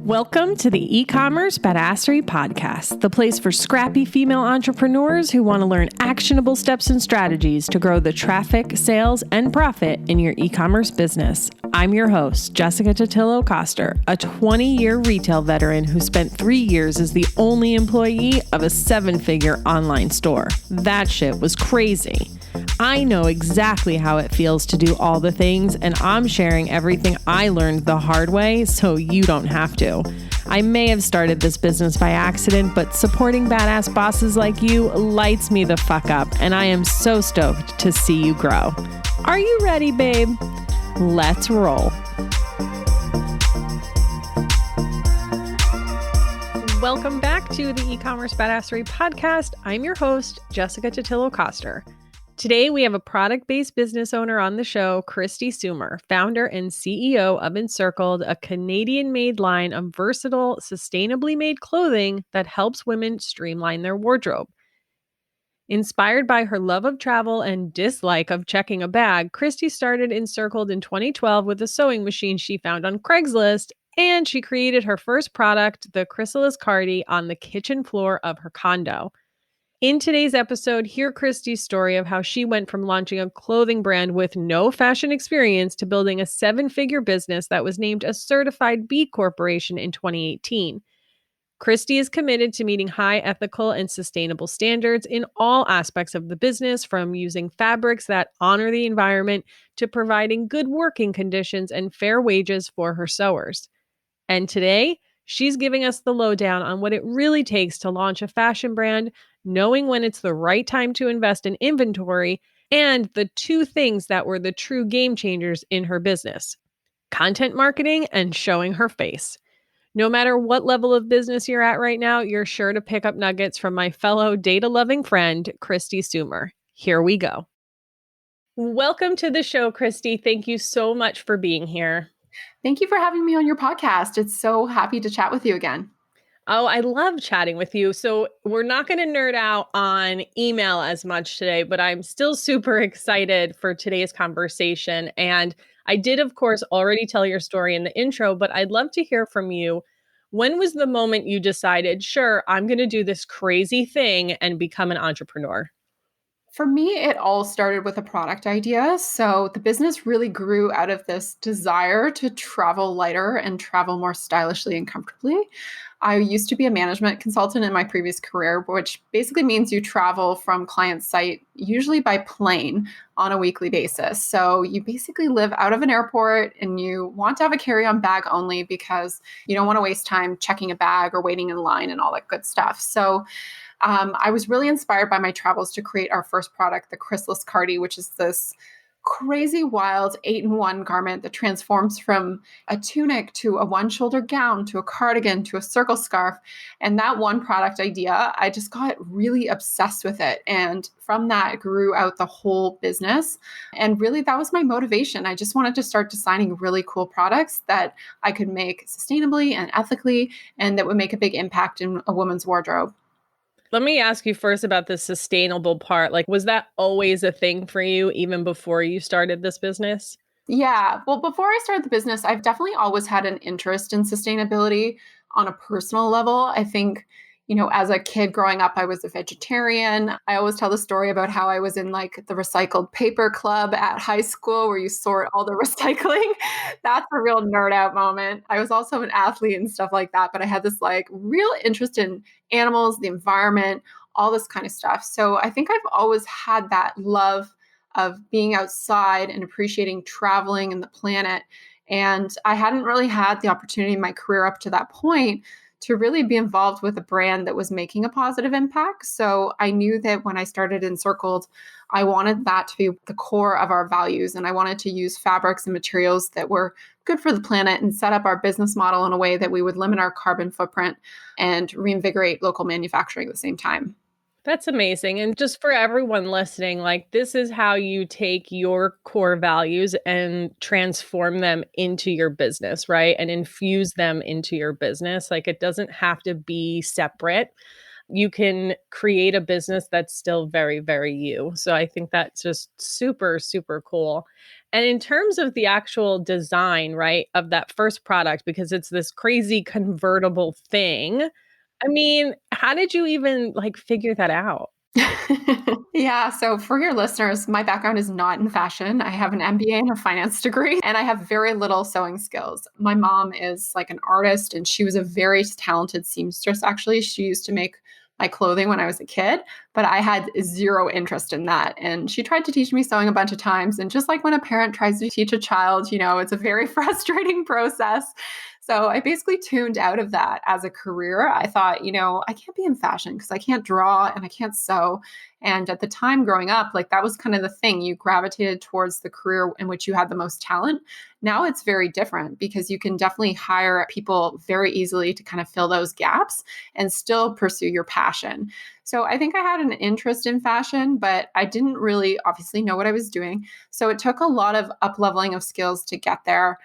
Welcome to the eCommerce Badassery Podcast, the place for scrappy female entrepreneurs who want to learn actionable steps and strategies to grow the traffic, sales, and profit in your e-commerce business. I'm your host, Jessica Totillo-Coster, a 20-year retail veteran who spent 3 years as the only employee of a 7-figure online store. That shit was crazy. I know exactly how it feels to do all the things, and I'm sharing everything I learned the hard way so you don't have to. I may have started this business by accident, but supporting badass bosses like you lights me the fuck up, and I am so stoked to see you grow. Are you ready, babe? Let's roll. Welcome back to the eCommerce Badassery Podcast. I'm your host, Jessica Totillo-Coster. Today, we have a product-based business owner on the show, Kristi Soomer, founder and CEO of Encircled, a Canadian-made line of versatile, sustainably made clothing that helps women streamline their wardrobe. Inspired by her love of travel and dislike of checking a bag, Kristi started Encircled in 2012 with a sewing machine she found on Craigslist, and she created her first product, the Chrysalis Cardi, on the kitchen floor of her condo. In today's episode, hear Kristi's story of how she went from launching a clothing brand with no fashion experience to building a 7-figure business that was named a certified B Corporation in 2018. Kristi is committed to meeting high ethical and sustainable standards in all aspects of the business, from using fabrics that honor the environment to providing good working conditions and fair wages for her sewers. And today, she's giving us the lowdown on what it really takes to launch a fashion brand, knowing when it's the right time to invest in inventory, and the 2 things that were the true game changers in her business: content marketing and showing her face. No matter what level of business you're at right now, you're sure to pick up nuggets from my fellow data-loving friend, Kristi Soomer. Here we go. Welcome to the show, Kristi. Thank you so much for being here. Thank you for having me on your podcast. It's so happy to chat with you again. Oh, I love chatting with you. So we're not going to nerd out on email as much today, but I'm still super excited for today's conversation. And I did, of course, already tell your story in the intro, but I'd love to hear from you. When was the moment you decided, sure, I'm going to do this crazy thing and become an entrepreneur? For me, it all started with a product idea. So the business really grew out of this desire to travel lighter and travel more stylishly and comfortably. I used to be a management consultant in my previous career, which basically means you travel from client site, usually by plane, on a weekly basis. So you basically live out of an airport and you want to have a carry-on bag only because you don't want to waste time checking a bag or waiting in line and all that good stuff. So I was really inspired by my travels to create our first product, the Chrysalis Cardi, which is this crazy, wild 8-in-1 garment that transforms from a tunic to a one-shoulder gown to a cardigan to a circle scarf. And that one product idea, I just got really obsessed with it. And from that grew out the whole business. And really, that was my motivation. I just wanted to start designing really cool products that I could make sustainably and ethically, and that would make a big impact in a woman's wardrobe. Let me ask you first about the sustainable part. Like, was that always a thing for you even before you started this business? Yeah. Well, before I started the business, I've definitely always had an interest in sustainability on a personal level. I think, as a kid growing up, I was a vegetarian. I always tell the story about how I was in like the recycled paper club at high school where you sort all the recycling. That's a real nerd out moment. I was also an athlete and stuff like that, but I had this like real interest in animals, the environment, all this kind of stuff. So I think I've always had that love of being outside and appreciating traveling and the planet. And I hadn't really had the opportunity in my career up to that point to really be involved with a brand that was making a positive impact. So I knew that when I started Encircled, I wanted that to be the core of our values. And I wanted to use fabrics and materials that were good for the planet and set up our business model in a way that we would limit our carbon footprint and reinvigorate local manufacturing at the same time. That's amazing. And just for everyone listening, like, this is how you take your core values and transform them into your business, right? And infuse them into your business. Like, it doesn't have to be separate. you can create a business that's still very, very you. So I think that's just super, super cool. And in terms of the actual design, right, of that first product, because it's this crazy convertible thing, I mean, how did you even like figure that out? Yeah, so for your listeners, my background is not in fashion. I have an MBA and a finance degree, and I have very little sewing skills. My mom is like an artist, and she was a very talented seamstress, actually. She used to make my clothing when I was a kid, but I had zero interest in that. And she tried to teach me sewing a bunch of times. And just like when a parent tries to teach a child, it's a very frustrating process. So I basically tuned out of that as a career. I thought, I can't be in fashion because I can't draw and I can't sew. And at the time growing up, like that was kind of the thing. You gravitated towards the career in which you had the most talent. Now it's very different because you can definitely hire people very easily to kind of fill those gaps and still pursue your passion. So I think I had an interest in fashion, but I didn't really obviously know what I was doing. So it took a lot of up leveling of skills to get there.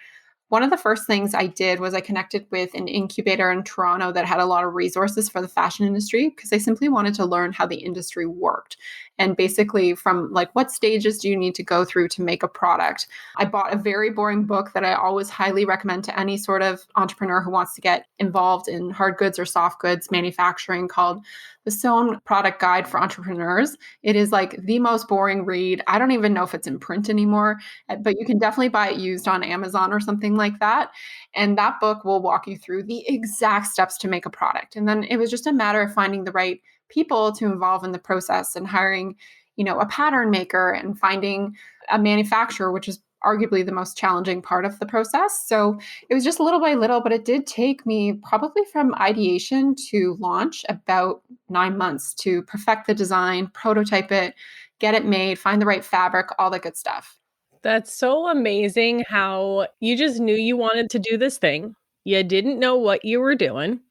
One of the first things I did was I connected with an incubator in Toronto that had a lot of resources for the fashion industry because I simply wanted to learn how the industry worked. And basically, from like what stages do you need to go through to make a product? I bought a very boring book that I always highly recommend to any sort of entrepreneur who wants to get involved in hard goods or soft goods manufacturing called The Sewn Product Guide for Entrepreneurs. It is like the most boring read. I don't even know if it's in print anymore, but you can definitely buy it used on Amazon or something like that. And that book will walk you through the exact steps to make a product. And then it was just a matter of finding the right people to involve in the process and hiring, a pattern maker and finding a manufacturer, which is arguably the most challenging part of the process. So it was just little by little, but it did take me probably from ideation to launch about 9 months to perfect the design, prototype it, get it made, find the right fabric, all that good stuff. That's so amazing how you just knew you wanted to do this thing. You didn't know what you were doing,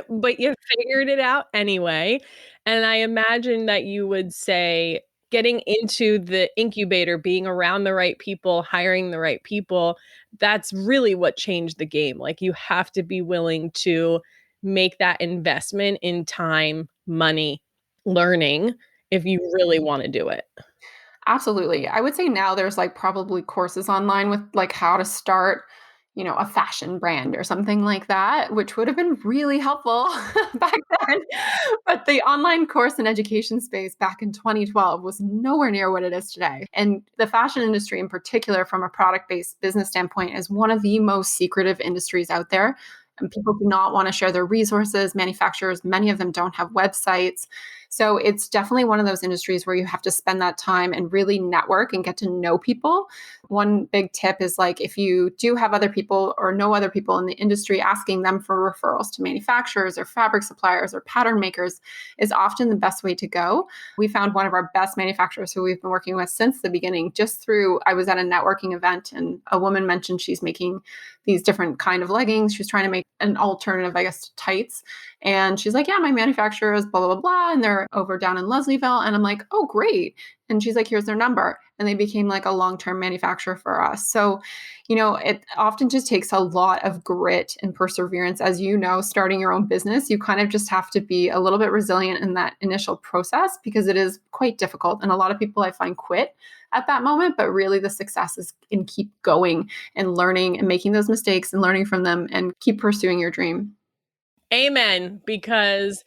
but you figured it out anyway. And I imagine that you would say getting into the incubator, being around the right people, hiring the right people, that's really what changed the game. Like you have to be willing to make that investment in time, money, learning if you really want to do it. Absolutely. I would say now there's like probably courses online with like how to start, a fashion brand or something like that, which would have been really helpful back then. But the online course and education space back in 2012 was nowhere near what it is today. And the fashion industry in particular, from a product-based business standpoint, is one of the most secretive industries out there. And people do not want to share their resources. Manufacturers, many of them don't have websites. So it's definitely one of those industries where you have to spend that time and really network and get to know people. One big tip is like if you do have other people or know other people in the industry, asking them for referrals to manufacturers or fabric suppliers or pattern makers is often the best way to go. We found one of our best manufacturers who we've been working with since the beginning just through, I was at a networking event and a woman mentioned she's making these different kind of leggings. She's trying to make an alternative, I guess, to tights. And she's like, yeah, my manufacturer is blah, blah, blah. And they're over down in Leslieville. And I'm like, oh, great. And she's like, here's their number. And they became like a long-term manufacturer for us. So, it often just takes a lot of grit and perseverance. As you know, starting your own business, you kind of just have to be a little bit resilient in that initial process because it is quite difficult. And a lot of people I find quit at that moment, but really the success is in keep going and learning and making those mistakes and learning from them and keep pursuing your dream. Amen. Because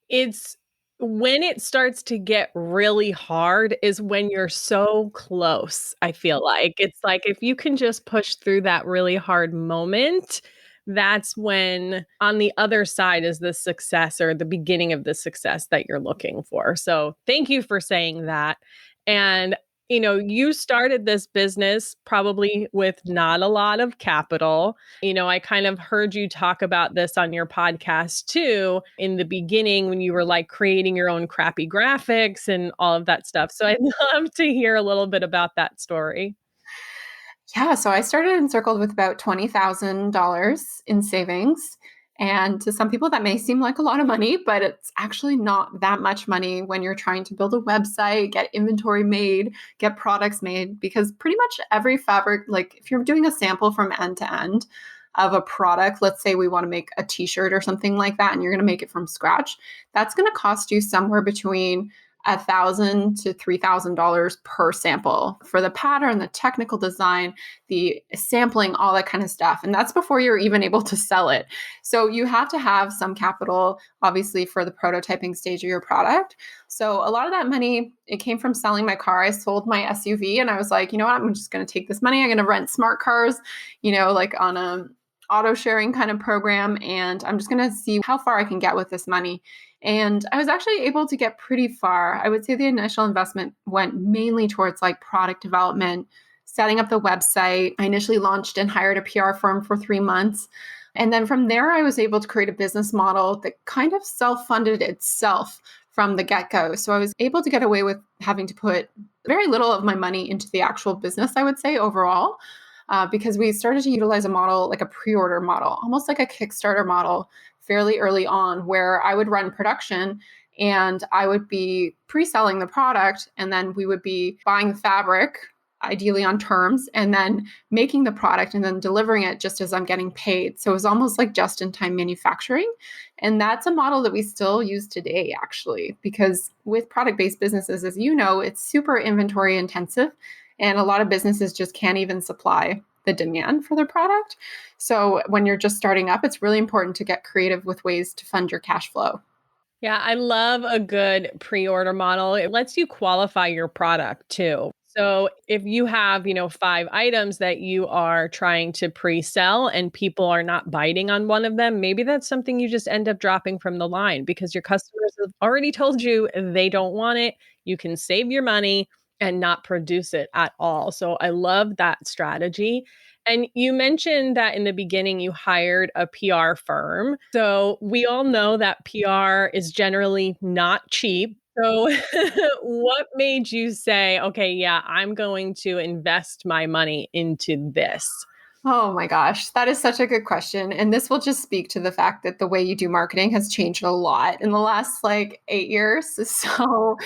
it's when it starts to get really hard is when you're so close, I feel like. It's like if you can just push through that really hard moment, that's when on the other side is the success or the beginning of the success that you're looking for. So thank you for saying that. And you started this business probably with not a lot of capital. I kind of heard you talk about this on your podcast too in the beginning when you were like creating your own crappy graphics and all of that stuff. So I'd love to hear a little bit about that story. Yeah, so I started Encircled with about $20,000 in savings. And to some people, that may seem like a lot of money, but it's actually not that much money when you're trying to build a website, get inventory made, get products made, because pretty much every fabric, like if you're doing a sample from end to end, of a product, let's say we want to make a t-shirt or something like that, and you're going to make it from scratch, that's going to cost you somewhere between $1,000 to $3,000 per sample for the pattern, the technical design, the sampling, all that kind of stuff. And that's before you're even able to sell it. So you have to have some capital, obviously, for the prototyping stage of your product. So a lot of that money, it came from selling my car. I sold my SUV and I was like, you know what, I'm just going to take this money. I'm going to rent smart cars, like on a auto sharing kind of program. And I'm just going to see how far I can get with this money. And I was actually able to get pretty far. I would say the initial investment went mainly towards like product development, setting up the website. I initially launched and hired a PR firm for 3 months. And then from there, I was able to create a business model that kind of self-funded itself from the get-go. So I was able to get away with having to put very little of my money into the actual business, I would say, overall, because we started to utilize a model like a pre-order model, almost like a Kickstarter model, fairly early on, where I would run production and I would be pre-selling the product, and then we would be buying the fabric, ideally on terms, and then making the product and then delivering it just as I'm getting paid. So it was almost like just-in-time manufacturing. And that's a model that we still use today, actually, because with product-based businesses, as you know, it's super inventory intensive, and a lot of businesses just can't even supply the demand for their product. So when you're just starting up, it's really important to get creative with ways to fund your cash flow. Yeah, I love a good pre-order model. It lets you qualify your product too. So if you have, 5 items that you are trying to pre-sell and people are not biting on one of them, maybe that's something you just end up dropping from the line because your customers have already told you they don't want it. You can save your money and not produce it at all. So I love that strategy. And you mentioned that in the beginning you hired a PR firm. So we all know that PR is generally not cheap. So what made you say, okay, yeah, I'm going to invest my money into this? Oh my gosh, that is such a good question. And this will just speak to the fact that the way you do marketing has changed a lot in the last like 8 years. So,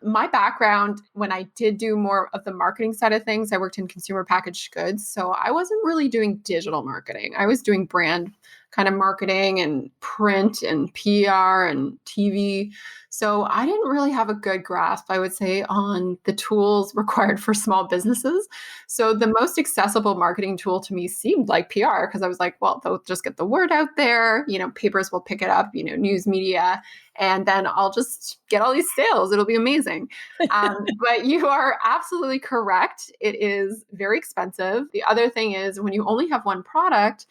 my background, when I did do more of the marketing side of things, I worked in consumer packaged goods. So, I wasn't really doing digital marketing, I was doing brand kind of marketing and print and PR and TV. So I didn't really have a good grasp, I would say, on the tools required for small businesses. So the most accessible marketing tool to me seemed like PR because I was like, well, they'll just get the word out there, papers will pick it up, news media, and then I'll just get all these sales. It'll be amazing. But you are absolutely correct. It is very expensive. The other thing is when you only have one product,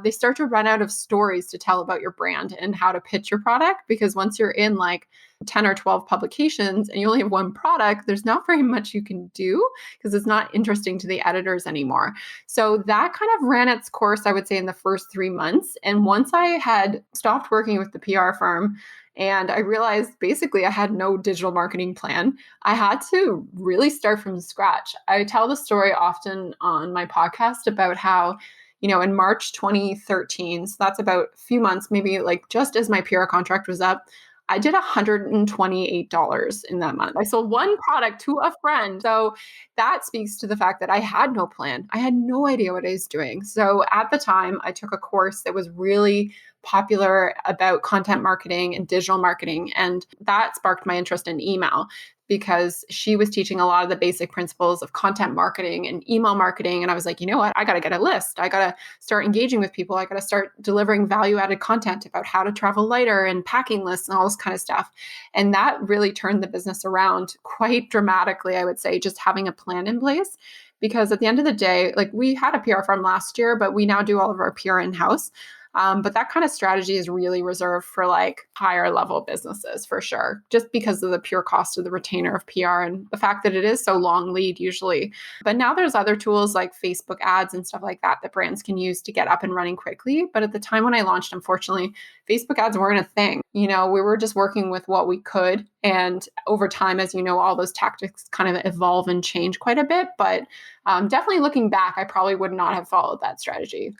they start to run out of stories to tell about your brand and how to pitch your product. Because once you're in like 10 or 12 publications and you only have one product, there's not very much you can do because it's not interesting to the editors anymore. So that kind of ran its course, I would say, in the first 3 months. And once I had stopped working with the PR firm, and I realized basically I had no digital marketing plan, I had to really start from scratch. I tell the story often on my podcast about how, in March 2013, so that's about a few months, maybe like just as my PR contract was up, I did $128 in that month. I sold one product to a friend. So that speaks to the fact that I had no plan. I had no idea what I was doing. So at the time, I took a course that was really popular about content marketing and digital marketing. And that sparked my interest in email because she was teaching a lot of the basic principles of content marketing and email marketing. And I was like, you know what? I got to get a list. I got to start engaging with people. I got to start delivering value added content about how to travel lighter and packing lists and all this kind of stuff. And that really turned the business around quite dramatically, I would say, just having a plan in place. Because at the end of the day, like we had a PR firm last year, but we now do all of our PR in-house. But that kind of strategy is really reserved for like higher level businesses for sure, just because of the pure cost of the retainer of PR and the fact that it is so long lead usually. But now there's other tools like Facebook ads and stuff like that that brands can use to get up and running quickly. But at the time when I launched, unfortunately, Facebook ads weren't a thing. We were just working with what we could. And over time, as you know, all those tactics kind of evolve and change quite a bit. But definitely looking back, I probably would not have followed that strategy.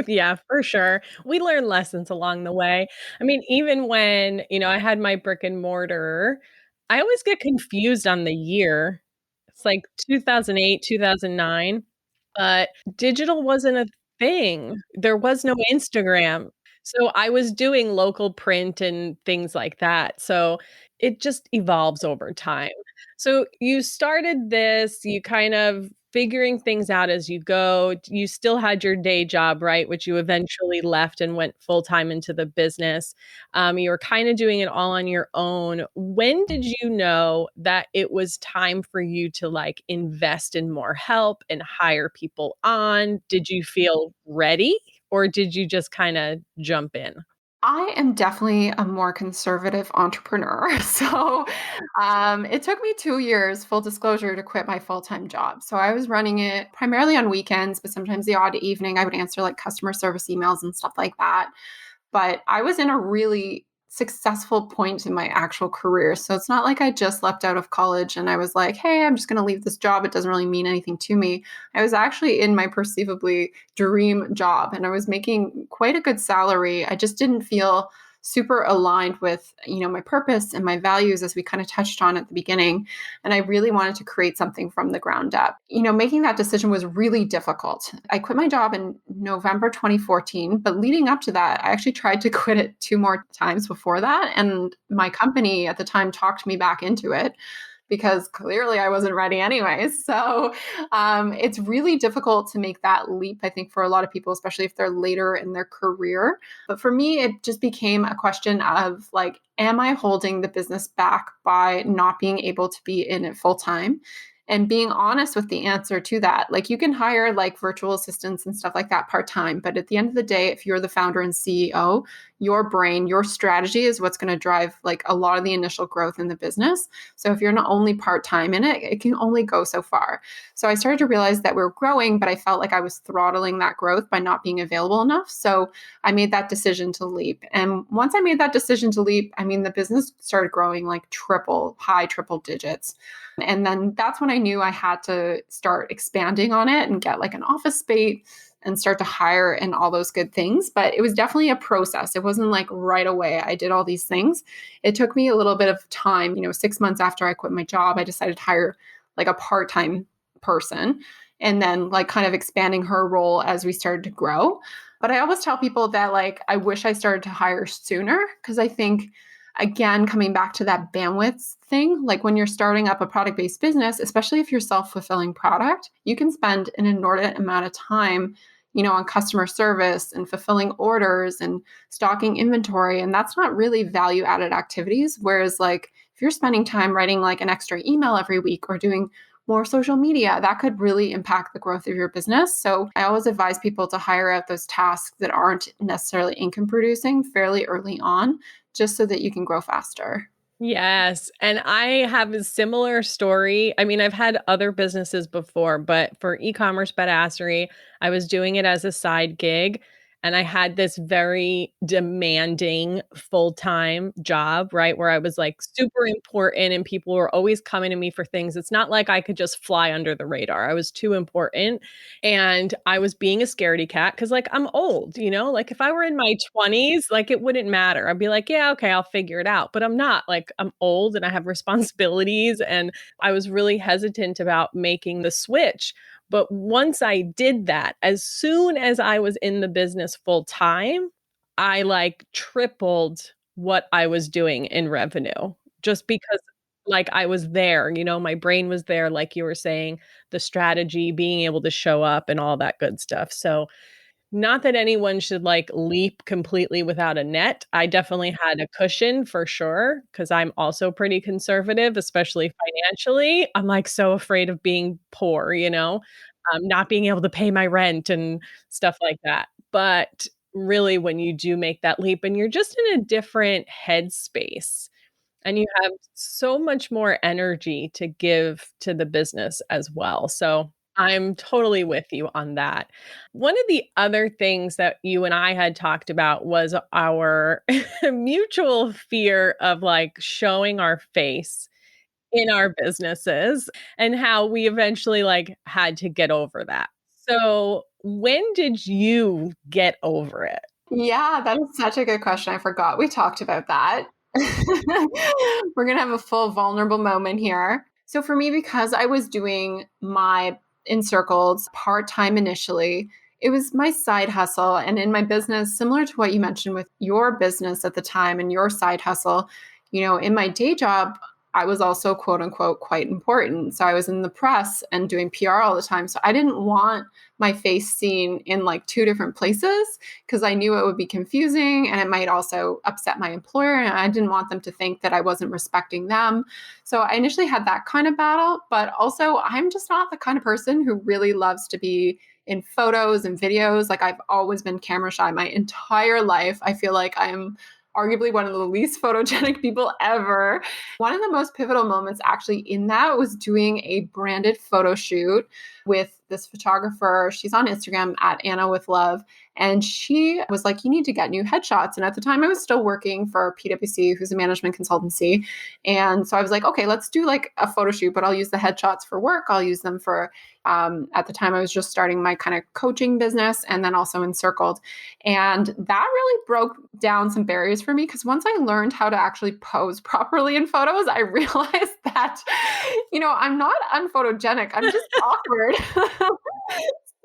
Yeah, for sure. We learn lessons along the way. I mean, even when, I had my brick and mortar, I always get confused on the year. It's like 2008, 2009, but digital wasn't a thing. There was no Instagram. So I was doing local print and things like that. So it just evolves over time. So you started this, you kind of figuring things out as you go. You still had your day job, right? Which you eventually left and went full time into the business. You were kind of doing it all on your own. When did you know that it was time for you to like invest in more help and hire people on? Did you feel ready or did you just kind of jump in? I am definitely a more conservative entrepreneur. So it took me 2 years, full disclosure, to quit my full time job. So I was running it primarily on weekends, but sometimes the odd evening I would answer like customer service emails and stuff like that. But I was in a really successful point in my actual career. So it's not like I just left out of college and I was like, hey, I'm just going to leave this job. It doesn't really mean anything to me. I was actually in my perceivably dream job and I was making quite a good salary. I just didn't feel super aligned with, my purpose and my values as we kind of touched on at the beginning, and I really wanted to create something from the ground up. Making that decision was really difficult. I quit my job in November 2014, but leading up to that, I actually tried to quit it two more times before that, and my company at the time talked me back into it because clearly I wasn't ready anyways. So it's really difficult to make that leap, I think, for a lot of people, especially if they're later in their career. But for me, it just became a question of like, am I holding the business back by not being able to be in it full time? And being honest with the answer to that. Like, you can hire like virtual assistants and stuff like that part time. But at the end of the day, if you're the founder and CEO, your brain, your strategy is what's going to drive like a lot of the initial growth in the business. So if you're not only part time in it, it can only go so far. So I started to realize that we were growing, but I felt like I was throttling that growth by not being available enough. So I made that decision to leap. And once I made that decision to leap, I mean, the business started growing like high triple digits. And then that's when I knew I had to start expanding on it and get like an office space and start to hire and all those good things. But it was definitely a process. It wasn't like right away I did all these things. It took me a little bit of time. 6 months after I quit my job, I decided to hire like a part-time person and then like kind of expanding her role as we started to grow. But I always tell people that like I wish I started to hire sooner because I think, again, coming back to that bandwidth thing, like when you're starting up a product-based business, especially if you're self-fulfilling product, you can spend an inordinate amount of time, on customer service and fulfilling orders and stocking inventory. And that's not really value-added activities. Whereas like if you're spending time writing like an extra email every week or doing more social media, that could really impact the growth of your business. So I always advise people to hire out those tasks that aren't necessarily income producing fairly early on, just so that you can grow faster. Yes. And I have a similar story. I mean, I've had other businesses before, but for e-commerce badassery, I was doing it as a side gig. And I had this very demanding full-time job, right? Where I was like super important and people were always coming to me for things. It's not like I could just fly under the radar. I was too important. And I was being a scaredy cat because, like, I'm old, Like, if I were in my 20s, like, it wouldn't matter. I'd be like, yeah, okay, I'll figure it out. But I'm not. Like, I'm old and I have responsibilities. And I was really hesitant about making the switch. But once I did that, as soon as I was in the business full time, I like tripled what I was doing in revenue just because like I was there, my brain was there, like you were saying, the strategy, being able to show up and all that good stuff. So not that anyone should, like, leap completely without a net. I definitely had a cushion for sure, because 'cause I'm also pretty conservative, especially financially. I'm, like, so afraid of being poor, not being able to pay my rent and stuff like that. But really, when you do make that leap and you're just in a different headspace and you have so much more energy to give to the business as well. So I'm totally with you on that. One of the other things that you and I had talked about was our mutual fear of like showing our face in our businesses and how we eventually like had to get over that. So when did you get over it? Yeah, that is such a good question. I forgot we talked about that. We're going to have a full vulnerable moment here. So for me, because I was doing my Encircled part time initially, It was my side hustle. And in my business, similar to what you mentioned with your business at the time and your side hustle, in my day job, I was also quote unquote quite important. So I was in the press and doing PR all the time. So I didn't want my face seen in like two different places because I knew it would be confusing and it might also upset my employer. And I didn't want them to think that I wasn't respecting them. So I initially had that kind of battle, but also I'm just not the kind of person who really loves to be in photos and videos. Like I've always been camera shy my entire life. I feel like I'm arguably one of the least photogenic people ever. One of the most pivotal moments actually in that was doing a branded photo shoot with this photographer. She's on Instagram at Anna with Love. And she was like, you need to get new headshots. And at the time I was still working for PwC, who's a management consultancy. And so I was like, okay, let's do like a photo shoot, but I'll use the headshots for work. I'll use them for, at the time I was just starting my kind of coaching business and then also Encircled. And that really broke down some barriers for me because once I learned how to actually pose properly in photos, I realized that, I'm not unphotogenic. I'm just awkward.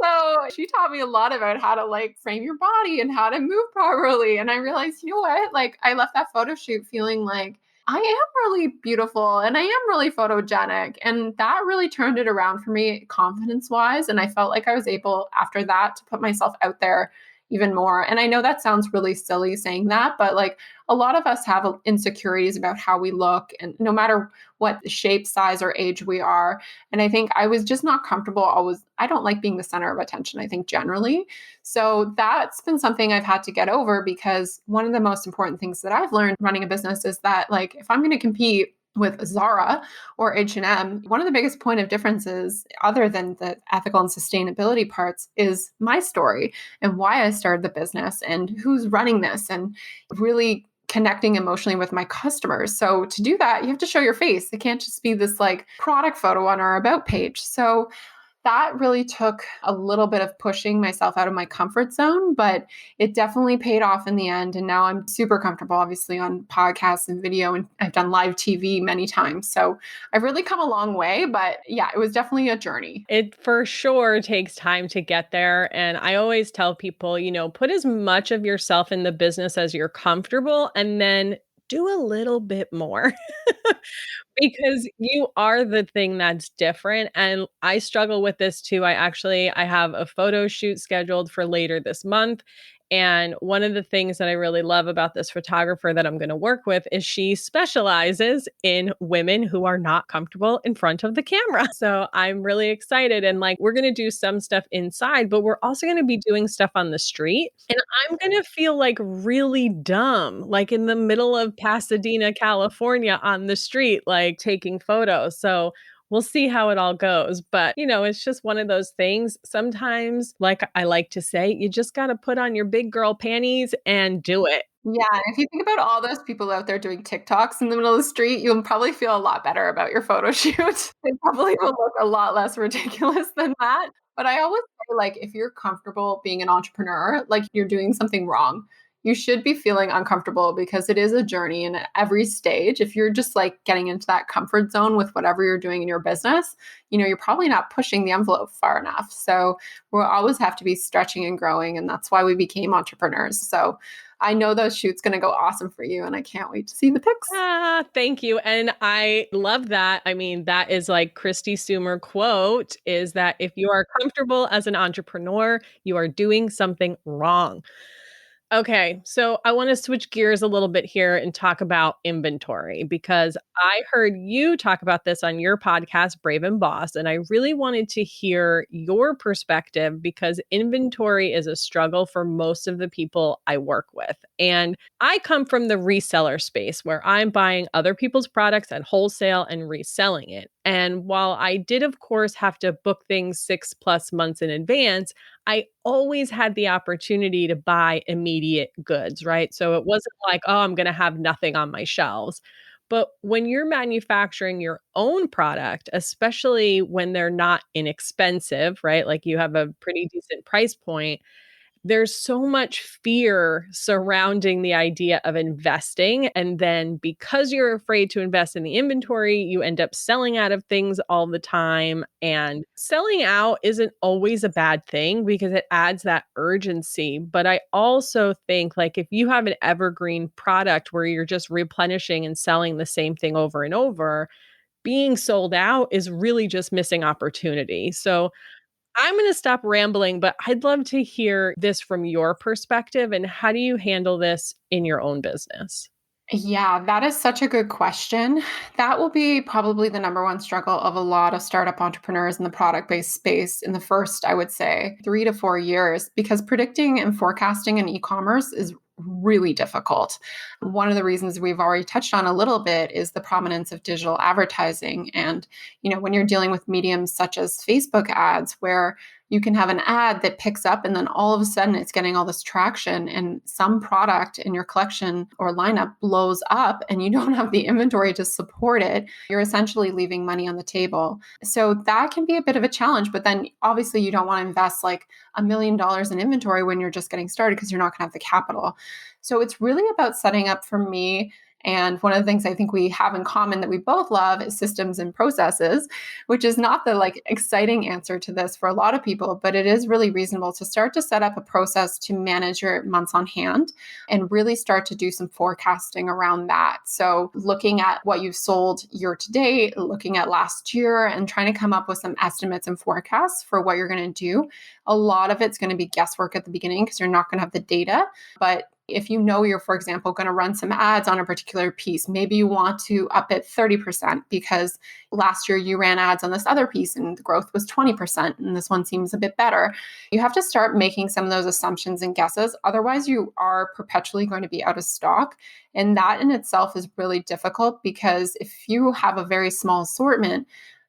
So she taught me a lot about how to like frame your body and how to move properly. And I realized, you know what? Like I left that photo shoot feeling like I am really beautiful and I am really photogenic. And that really turned it around for me confidence wise. And I felt like I was able after that to put myself out there even more. And I know that sounds really silly saying that, but like a lot of us have insecurities about how we look and no matter what shape, size, or age we are. And I think I was just not comfortable always. I don't like being the center of attention, I think generally. So that's been something I've had to get over because one of the most important things that I've learned running a business is that like if I'm going to compete with Zara or H&M, one of the biggest point of differences, other than the ethical and sustainability parts, is my story and why I started the business and who's running this and really connecting emotionally with my customers. So to do that, you have to show your face. It can't just be this like product photo on our about page. So that really took a little bit of pushing myself out of my comfort zone, but it definitely paid off in the end. And now I'm super comfortable, obviously, on podcasts and video, and I've done live TV many times. So I've really come a long way, but yeah, it was definitely a journey. It for sure takes time to get there. And I always tell people, put as much of yourself in the business as you're comfortable and then do a little bit more. Because you are the thing that's different, and I struggle with this too. I have a photo shoot scheduled for later this month, and one of the things that I really love about this photographer that I'm gonna work with is she specializes in women who are not comfortable in front of the camera. So I'm really excited, and, like, we're gonna do some stuff inside, but we're also gonna be doing stuff on the street, and I'm gonna feel, like, really dumb, like, in the middle of Pasadena, California on the street, like, taking photos. So we'll see how it all goes. But, it's just one of those things. Sometimes, like I like to say, you just got to put on your big girl panties and do it. Yeah, if you think about all those people out there doing TikToks in the middle of the street, you'll probably feel a lot better about your photo shoot. It probably will look a lot less ridiculous than that. But I always say, like, if you're comfortable being an entrepreneur, like you're doing something wrong. You should be feeling uncomfortable because it is a journey. And at every stage, if you're just like getting into that comfort zone with whatever you're doing in your business, you're probably not pushing the envelope far enough. So we'll always have to be stretching and growing. And that's why we became entrepreneurs. So I know those shoot's going to go awesome for you, and I can't wait to see the pics. Ah, thank you. And I love that. I mean, that is like Kristi Soomer quote is that if you are comfortable as an entrepreneur, you are doing something wrong. Okay, so I want to switch gears a little bit here and talk about inventory because I heard you talk about this on your podcast, Brave and Boss, and I really wanted to hear your perspective because inventory is a struggle for most of the people I work with. And I come from the reseller space where I'm buying other people's products at wholesale and reselling it. And while I did, of course, have to book things 6+ months in advance, I always had the opportunity to buy immediate goods, right? So it wasn't like, oh, I'm going to have nothing on my shelves. But when you're manufacturing your own product, especially when they're not inexpensive, right? Like you have a pretty decent price point, there's so much fear surrounding the idea of investing. And then because you're afraid to invest in the inventory, you end up selling out of things all the time. And selling out isn't always a bad thing because it adds that urgency. But I also think like if you have an evergreen product where you're just replenishing and selling the same thing over and over, being sold out is really just missing opportunity. So I'm going to stop rambling, but I'd love to hear this from your perspective. And how do you handle this in your own business? Yeah, that is such a good question. That will be probably the number one struggle of a lot of startup entrepreneurs in the product based space in the first, I would say, 3 to 4 years, because predicting and forecasting in e commerce is really difficult. One of the reasons we've already touched on a little bit is the prominence of digital advertising. And, when you're dealing with mediums such as Facebook ads, where you can have an ad that picks up and then all of a sudden it's getting all this traction and some product in your collection or lineup blows up and you don't have the inventory to support it, you're essentially leaving money on the table. So that can be a bit of a challenge, but then obviously you don't want to invest like $1 million in inventory when you're just getting started because you're not going to have the capital. So it's really about setting up for me. And one of the things I think we have in common that we both love is systems and processes, which is not the like exciting answer to this for a lot of people, but it is really reasonable to start to set up a process to manage your months on hand and really start to do some forecasting around that. So looking at what you've sold year to date, looking at last year and trying to come up with some estimates and forecasts for what you're going to do. A lot of it's going to be guesswork at the beginning because you're not going to have the data, but if you know you're, for example, going to run some ads on a particular piece, maybe you want to up it 30% because last year you ran ads on this other piece and the growth was 20% and this one seems a bit better. You have to start making some of those assumptions and guesses. Otherwise, you are perpetually going to be out of stock. And that in itself is really difficult because if you have a very small assortment,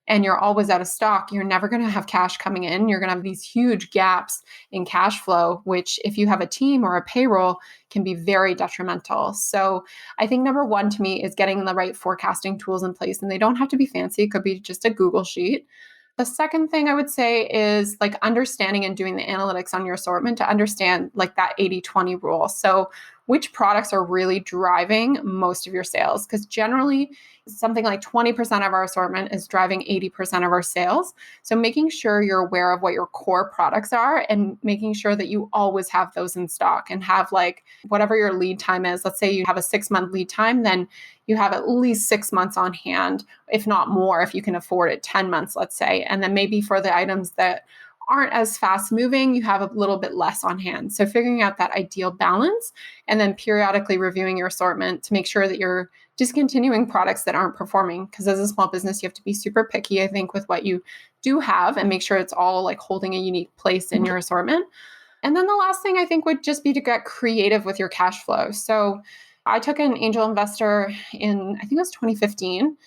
and you're always out of stock, you're never going to have cash coming in. You're going to have these huge gaps in cash flow, which if you have a team or a payroll can be very detrimental. So I think number one to me is getting the right forecasting tools in place. And they don't have to be fancy. It could be just a Google sheet. The second thing I would say is like understanding and doing the analytics on your assortment to understand like that 80-20 rule. So which products are really driving most of your sales? Because generally something like 20% of our assortment is driving 80% of our sales. So making sure you're aware of what your core products are and making sure that you always have those in stock and have like whatever your lead time is. Let's say you have a 6-month lead time, then you have at least 6 months on hand, if not more, if you can afford it, 10 months, let's say. And then maybe for the items that aren't as fast moving, you have a little bit less on hand. So figuring out that ideal balance and then periodically reviewing your assortment to make sure that you're discontinuing products that aren't performing. Because as a small business, you have to be super picky, I think, with what you do have and make sure it's all like holding a unique place in your assortment. And then the last thing I think would just be to get creative with your cash flow. So I took an angel investor in, I think it was 2015.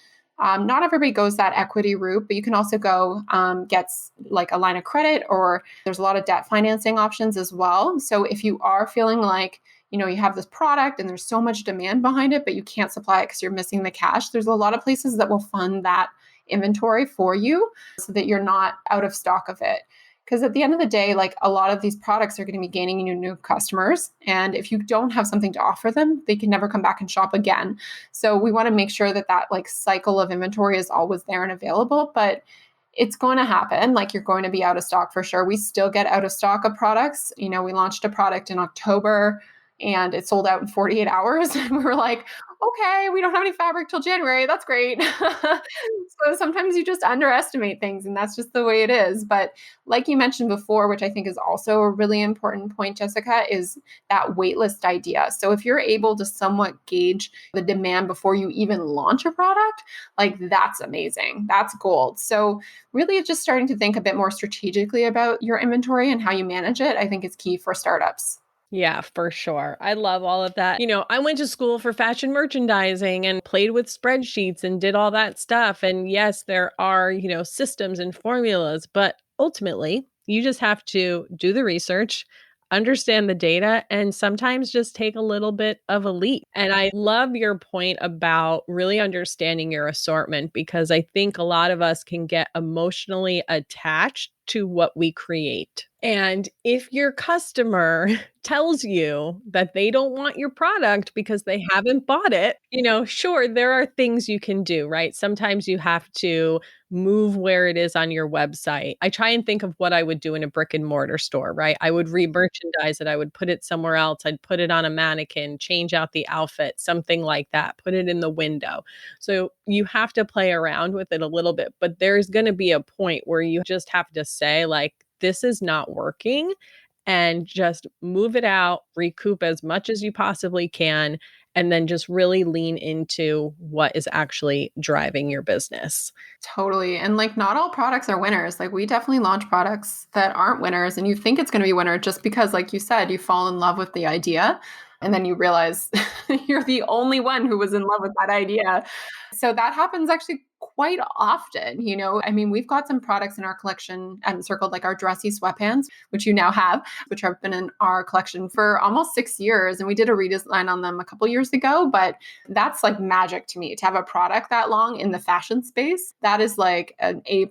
Not everybody goes that equity route, but you can also go get like a line of credit, or there's a lot of debt financing options as well. So if you are feeling like, you have this product and there's so much demand behind it, but you can't supply it because you're missing the cash, there's a lot of places that will fund that inventory for you so that you're not out of stock of it. Because at the end of the day, like a lot of these products are going to be gaining you new customers. And if you don't have something to offer them, they can never come back and shop again. So we want to make sure that that like cycle of inventory is always there and available. But it's going to happen. Like you're going to be out of stock for sure. We still get out of stock of products. We launched a product in October and it sold out in 48 hours. And we were like, okay, we don't have any fabric till January. That's great. So sometimes you just underestimate things and that's just the way it is. But like you mentioned before, which I think is also a really important point, Jessica, is that waitlist idea. So if you're able to somewhat gauge the demand before you even launch a product, like that's amazing. That's gold. So really just starting to think a bit more strategically about your inventory and how you manage it, I think is key for startups. Yeah, for sure. I love all of that. I went to school for fashion merchandising and played with spreadsheets and did all that stuff. And yes, there are, systems and formulas, but ultimately, you just have to do the research, understand the data, and sometimes just take a little bit of a leap. And I love your point about really understanding your assortment because I think a lot of us can get emotionally attached to what we create. And if your customer tells you that they don't want your product because they haven't bought it, sure, there are things you can do, right? Sometimes you have to move where it is on your website. I try and think of what I would do in a brick and mortar store, right? I would re-merchandise it. I would put it somewhere else. I'd put it on a mannequin, change out the outfit, something like that, put it in the window. So you have to play around with it a little bit, but there's going to be a point where you just have to say, like, this is not working, and just move it out, recoup as much as you possibly can, and then just really lean into what is actually driving your business. Totally. And like not all products are winners. Like we definitely launch products that aren't winners and you think it's going to be a winner just because like you said, you fall in love with the idea and then you realize you're the only one who was in love with that idea. So that happens actually quite often, I mean, we've got some products in our collection at Encircled, like our dressy sweatpants, which you now have, which have been in our collection for almost 6 years. And we did a redesign on them a couple years ago, but that's like magic to me to have a product that long in the fashion space. That is like an A++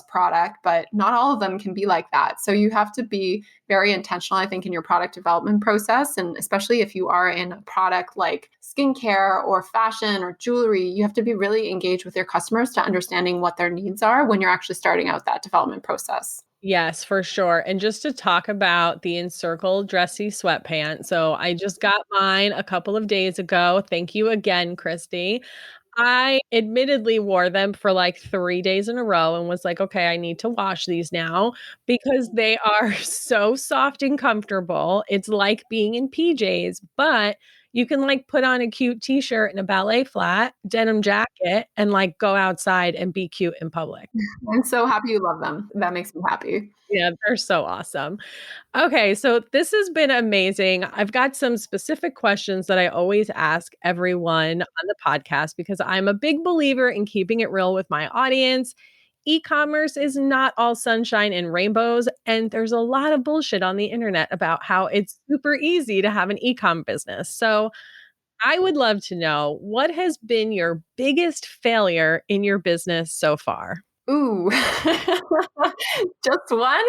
product, but not all of them can be like that. So you have to be very intentional, I think, in your product development process. And especially if you are in a product like skincare or fashion or jewelry, you have to be really engaged with your customers to understanding what their needs are when you're actually starting out that development process. Yes, for sure. And just to talk about the Encircled dressy sweatpants. So I just got mine a couple of days ago. Thank you again, Kristi. I admittedly wore them for like 3 days in a row and was like, okay, I need to wash these now because they are so soft and comfortable. It's like being in PJs, but you can like put on a cute t-shirt and a ballet flat, denim jacket, and like go outside and be cute in public. I'm so happy you love them. That makes me happy. Yeah, they're so awesome. Okay, so this has been amazing. I've got some specific questions that I always ask everyone on the podcast because I'm a big believer in keeping it real with my audience. E-commerce is not all sunshine and rainbows, and there's a lot of bullshit on the internet about how it's super easy to have an e-com business. So I would love to know, what has been your biggest failure in your business so far? Ooh, just one?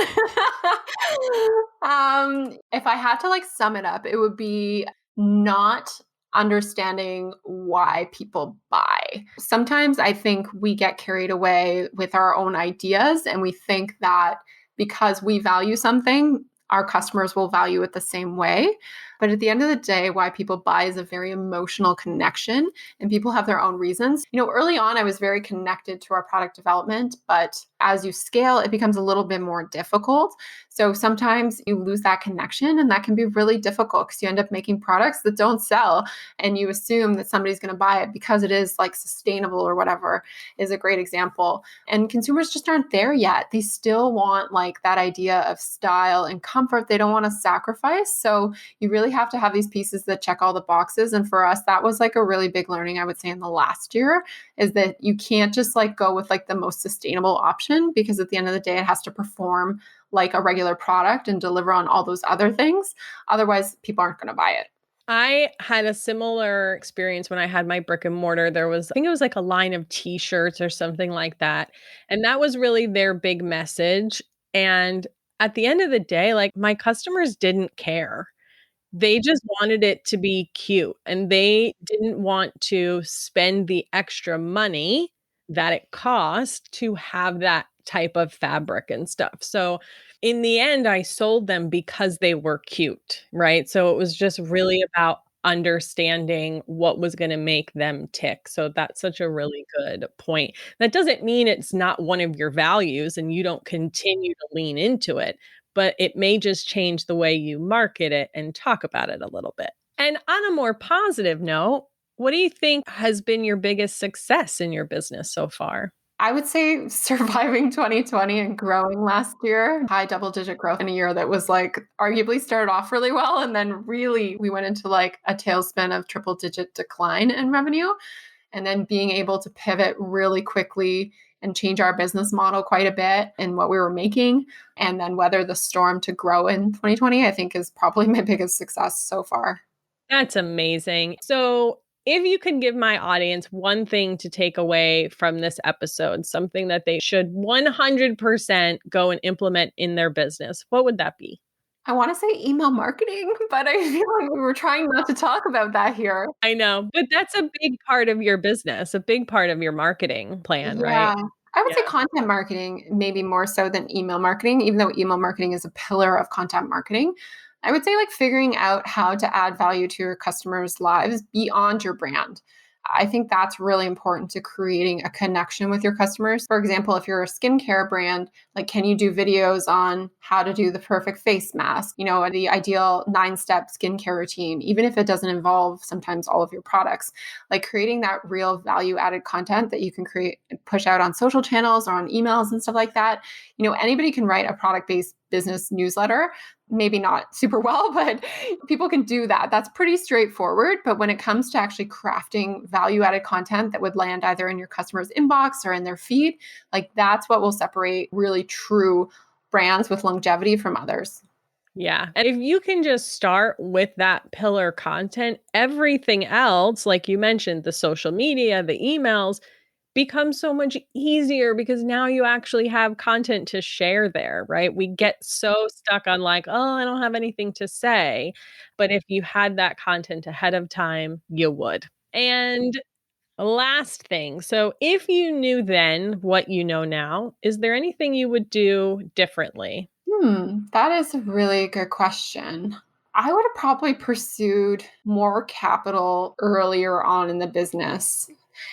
If I had to like sum it up, it would be not understanding why people buy. Sometimes I think we get carried away with our own ideas and we think that because we value something, our customers will value it the same way. But at the end of the day, why people buy is a very emotional connection and people have their own reasons. Early on, I was very connected to our product development, but as you scale, it becomes a little bit more difficult. So sometimes you lose that connection and that can be really difficult because you end up making products that don't sell and you assume that somebody's going to buy it because it is like sustainable or whatever is a great example. And consumers just aren't there yet. They still want like that idea of style and comfort. They don't want to sacrifice. So you really have to have these pieces that check all the boxes. And for us, that was like a really big learning, I would say, in the last year, is that you can't just like go with like the most sustainable option because at the end of the day, it has to perform like a regular product and deliver on all those other things. Otherwise, people aren't going to buy it. I had a similar experience when I had my brick and mortar. There was, I think it was like a line of t-shirts or something like that. And that was really their big message. And at the end of the day, like my customers didn't care. They just wanted it to be cute and they didn't want to spend the extra money that it cost to have that type of fabric and stuff. So in the end, I sold them because they were cute, right? So it was just really about understanding what was going to make them tick. So that's such a really good point. That doesn't mean it's not one of your values and you don't continue to lean into it, but it may just change the way you market it and talk about it a little bit. And on a more positive note, what do you think has been your biggest success in your business so far? I would say surviving 2020 and growing last year, high double-digit growth in a year that was like arguably started off really well. And then really we went into like a tailspin of triple-digit decline in revenue. And then being able to pivot really quickly and change our business model quite a bit in what we were making and then weather the storm to grow in 2020, I think is probably my biggest success so far. That's amazing. So If you could give my audience one thing to take away from this episode, something that they should 100% go and implement in their business, what would that be? I want to say email marketing, but I feel like we were trying not to talk about that here. I know, but that's a big part of your business, a big part of your marketing plan, right? Yeah. I would Yeah. say content marketing maybe more so than email marketing, even though email marketing is a pillar of content marketing. I would say like figuring out how to add value to your customers' lives beyond your brand. I think that's really important to creating a connection with your customers. For example, if you're a skincare brand, like can you do videos on how to do the perfect face mask, the ideal 9-step skincare routine, even if it doesn't involve sometimes all of your products, like creating that real value added content that you can create, push out on social channels or on emails and stuff like that. Anybody can write a product based business newsletter, maybe not super well, but people can do that. That's pretty straightforward. But when it comes to actually crafting value added content that would land either in your customer's inbox or in their feed, like that's what will separate really true brands with longevity from others. Yeah. And if you can just start with that pillar content, everything else, like you mentioned, the social media, the emails, becomes so much easier because now you actually have content to share there, right? We get so stuck on like, oh, I don't have anything to say. But if you had that content ahead of time, you would. And last thing. So if you knew then what you know now, is there anything you would do differently? That is a really good question. I would have probably pursued more capital earlier on in the business.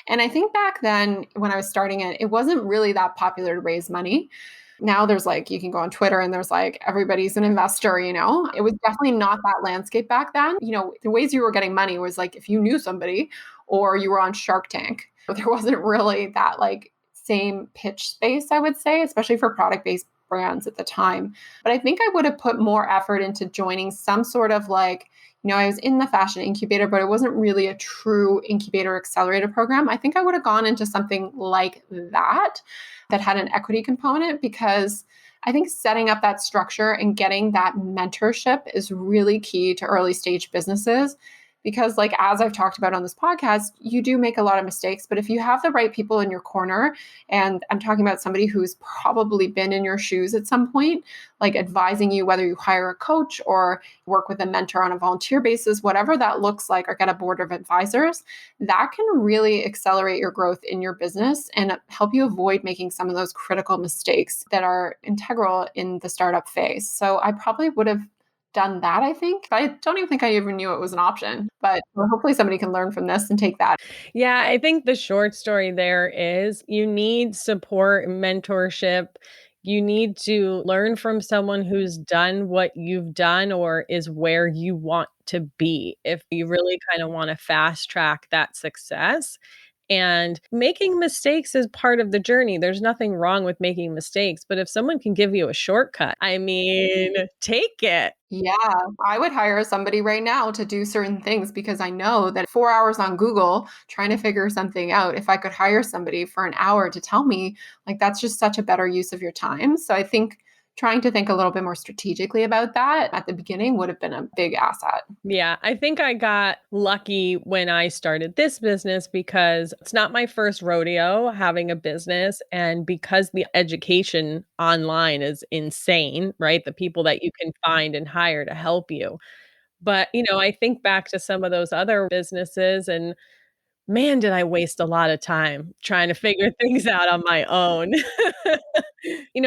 And I think back then when I was starting it, it wasn't really that popular to raise money. Now there's like, you can go on Twitter and there's like, everybody's an investor. It was definitely not that landscape back then. The ways you were getting money was like if you knew somebody or you were on Shark Tank. There wasn't really that like same pitch space, I would say, especially for product based brands at the time. But I think I would have put more effort into joining some sort of like, I was in the fashion incubator, but it wasn't really a true incubator accelerator program. I think I would have gone into something like that had an equity component because I think setting up that structure and getting that mentorship is really key to early stage businesses. Because, like, as I've talked about on this podcast, you do make a lot of mistakes. But if you have the right people in your corner, and I'm talking about somebody who's probably been in your shoes at some point, like advising you whether you hire a coach or work with a mentor on a volunteer basis, whatever that looks like, or get a board of advisors, that can really accelerate your growth in your business and help you avoid making some of those critical mistakes that are integral in the startup phase. So I probably would have done that, I think. I don't even think I even knew it was an option, but hopefully somebody can learn from this and take that. Yeah, I think the short story there is you need support, mentorship. You need to learn from someone who's done what you've done or is where you want to be if you really kind of want to fast track that success. And making mistakes is part of the journey. There's nothing wrong with making mistakes, but if someone can give you a shortcut, I mean, take it. Yeah, I would hire somebody right now to do certain things because I know that 4 hours on Google trying to figure something out, if I could hire somebody for an hour to tell me, like that's just such a better use of your time. So I think trying to think a little bit more strategically about that at the beginning would have been a big asset. Yeah, I think I got lucky when I started this business because it's not my first rodeo having a business. And because the education online is insane, right? The people that you can find and hire to help you. But, I think back to some of those other businesses and man, did I waste a lot of time trying to figure things out on my own.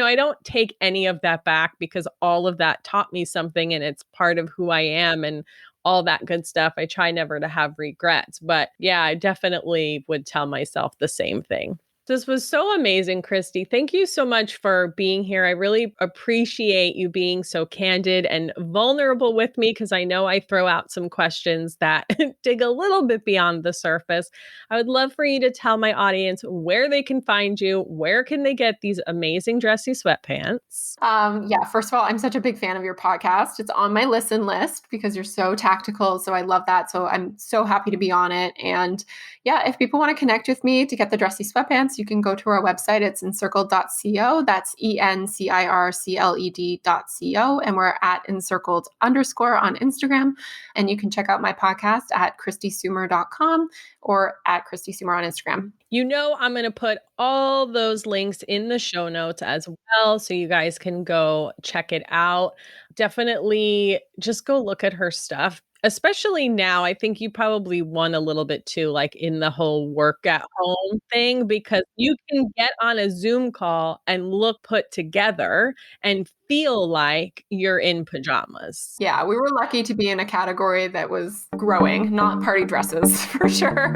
I don't take any of that back because all of that taught me something and it's part of who I am and all that good stuff. I try never to have regrets. But yeah, I definitely would tell myself the same thing. This was so amazing, Kristi. Thank you so much for being here. I really appreciate you being so candid and vulnerable with me because I know I throw out some questions that dig a little bit beyond the surface. I would love for you to tell my audience where they can find you. Where can they get these amazing dressy sweatpants? Yeah, first of all, I'm such a big fan of your podcast. It's on my listen list because you're so tactical. So I love that. So I'm so happy to be on it. And yeah, if people want to connect with me to get the dressy sweatpants, you can go to our website. It's encircled.co. That's encircled.co. And we're at encircled_ on Instagram. And you can check out my podcast at kristisoomer.com or at Kristi Soomer on Instagram. You know, I'm going to put all those links in the show notes as well, so you guys can go check it out. Definitely just go look at her stuff, especially now. I think you probably won a little bit too, like in the whole work at home thing, because you can get on a Zoom call and look put together and feel like you're in pajamas. Yeah, we were lucky to be in a category that was growing, not party dresses for sure.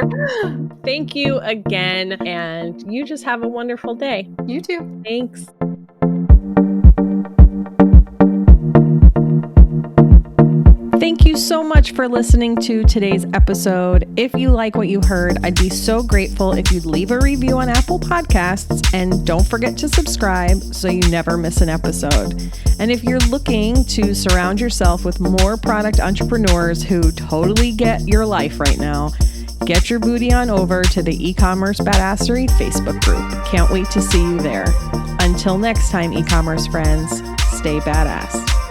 Thank you again, and you just have a wonderful day. You too. Thanks. Thank you so much for listening to today's episode. If you like what you heard, I'd be so grateful if you'd leave a review on Apple Podcasts, and don't forget to subscribe so you never miss an episode. And if you're looking to surround yourself with more product entrepreneurs who totally get your life right now, get your booty on over to the eCommerce Badassery Facebook group. Can't wait to see you there. Until next time, e-commerce friends, stay badass.